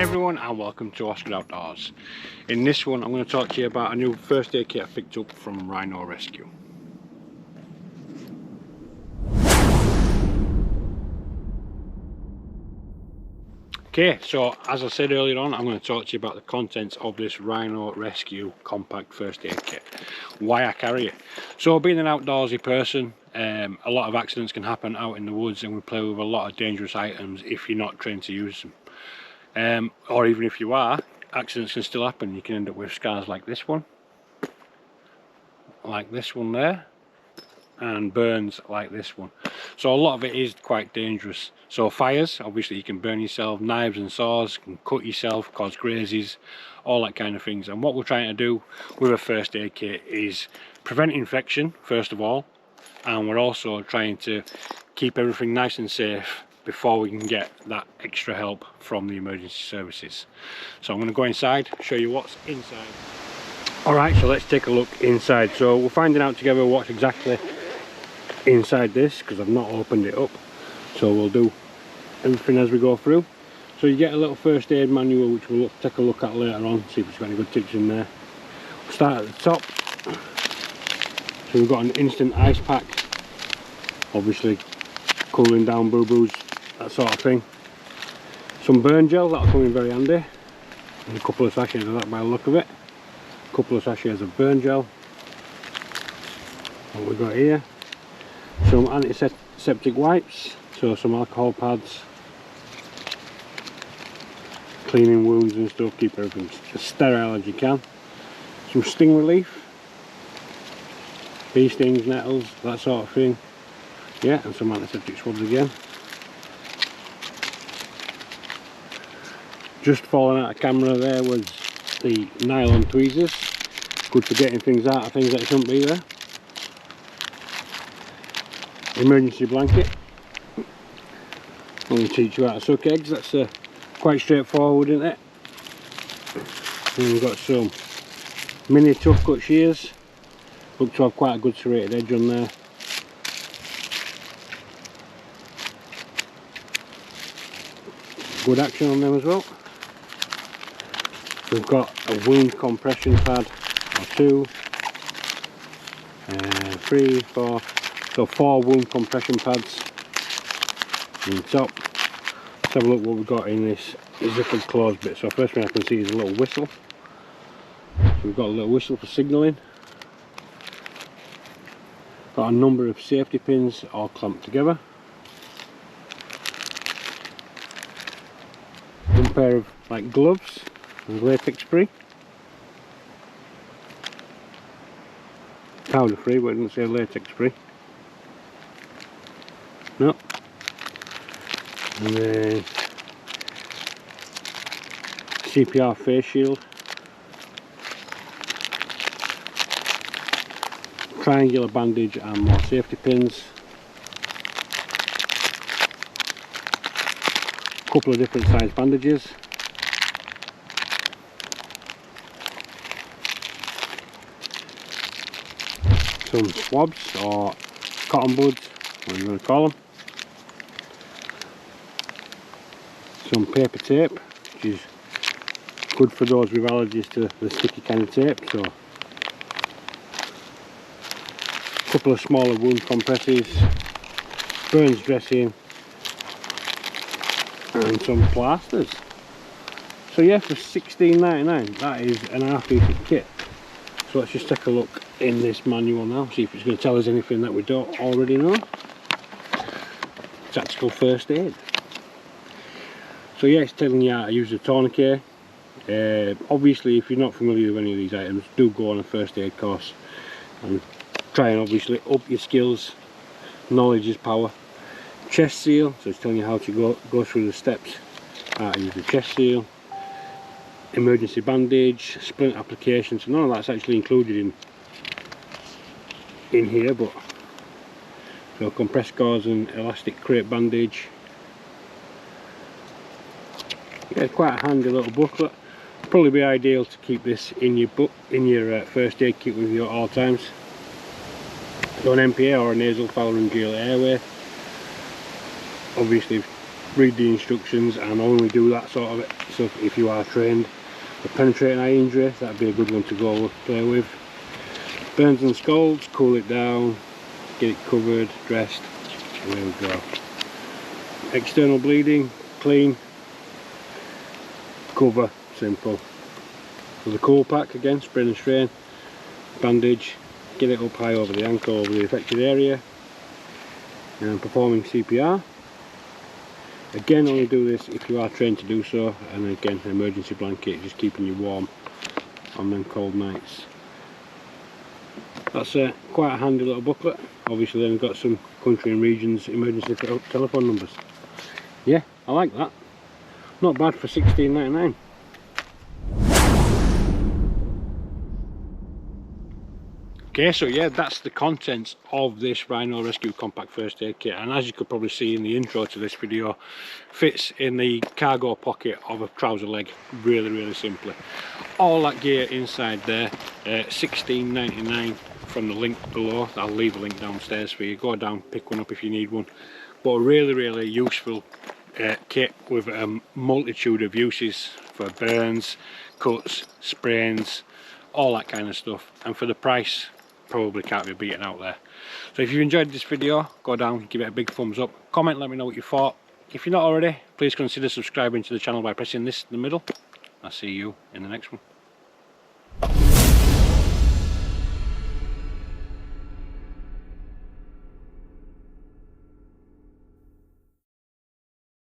everyone and welcome to Oscar Outdoors. In this one I'm going to talk to you about a new first aid kit I picked up from Rhino Rescue. Okay, so as I said earlier on, I'm going to talk to you about the contents of this Rhino Rescue compact first aid kit. Why I carry it. So being an outdoorsy person, a lot of accidents can happen out in the woods, and we play with a lot of dangerous items if you're not trained to use them. Or even if you are, accidents can still happen. You can end up with scars like this one there, and burns like this one. So a lot of it is quite dangerous. So fires, obviously you can burn yourself, knives and saws can cut yourself, cause grazes, all that kind of things. And what we're trying to do with a first aid kit is prevent infection first of all, and we're also trying to keep everything nice and safe before we can get that extra help from the emergency services. So I'm going to go inside, show you what's inside. Alright, so let's take a look inside. So we're finding out together what's exactly inside this, because I've not opened it up. So we'll do everything as we go through. So you get a little first aid manual which we'll take a look at later on, see if it's got any good tips in there. We'll start at the top. So we've got an instant ice pack, obviously cooling down boo-boos, that sort of thing. Some burn gel, that'll come in very handy, and a couple of sachets of that by the look of it. A couple of sachets of burn gel. What we've got here, some antiseptic wipes, so some alcohol pads, cleaning wounds and stuff, keep everything as sterile as you can. Some sting relief, bee stings, nettles, that sort of thing. Yeah, and some antiseptic swabs again. Just falling out of camera there was the nylon tweezers, good for getting things out of things that shouldn't be there. Emergency blanket. I'm going to teach you how to suck eggs. That's quite straightforward, isn't it? And we've got some mini tough cut shears. Look to have quite a good serrated edge on there. Good action on them as well. We've got a wound compression pad, or 2, 3, 4, so 4 wound compression pads on the top. Let's have a look what we've got in this zippered closed bit. So first thing I can see is a little whistle. So we've got a little whistle for signalling. Got a number of safety pins all clamped together. One pair of like gloves and latex free. Powder free, but it doesn't say latex free. No. And then CPR face shield. Triangular bandage and more safety pins. Couple of different size bandages. Some swabs or cotton buds, what you want to call them. Some paper tape, which is good for those with allergies to the sticky kind of tape. So a couple of smaller wound compresses, burns dressing, and some plasters. So yeah, for $16.99 that is an half-decent kit. So let's just take a look in this manual now, see if it's going to tell us anything that we don't already know. Tactical first aid. So yeah, it's telling you how to use the tourniquet. Obviously if you're not familiar with any of these items, do go on a first aid course and try and obviously up your skills. Knowledge is power. Chest seal, so it's telling you how to go through the steps, how to use the chest seal. Emergency bandage, splint application, so none of that's actually included in here, but so compressed gauze and elastic crepe bandage. Yeah, quite a handy little booklet. Probably be ideal to keep this in your book, in your first aid kit with you at all times. So an MPA or a nasal pharyngeal airway. Obviously read the instructions and only do that sort of it. So if you are trained for penetrating eye injury, that'd be a good one to go play with. Burns and scalds, cool it down, get it covered, dressed, and there we go. External bleeding, clean, cover, simple. So the cool pack, again, sprain and strain, bandage, get it up high over the ankle, over the affected area, and performing CPR. Again, only do this if you are trained to do so, and again, an emergency blanket, just keeping you warm on them cold nights. That's quite a handy little booklet. Obviously then we've got some country and regions emergency telephone numbers. Yeah, I like that. Not bad for $16.99. Okay, so yeah, that's the contents of this Rhino Rescue Compact First Aid Kit, and as you could probably see in the intro to this video, fits in the cargo pocket of a trouser leg really simply. All that gear inside there, $16.99 from the link below. I'll leave a link downstairs for you. Go down, pick one up if you need one. But a really useful kit with a multitude of uses for burns, cuts, sprains, all that kind of stuff, and for the price probably can't be beaten out there. So if you enjoyed this video, go down, give it a big thumbs up, comment, let me know what you thought. If you're not already, please consider subscribing to the channel by pressing this in the middle. I'll see you in the next one.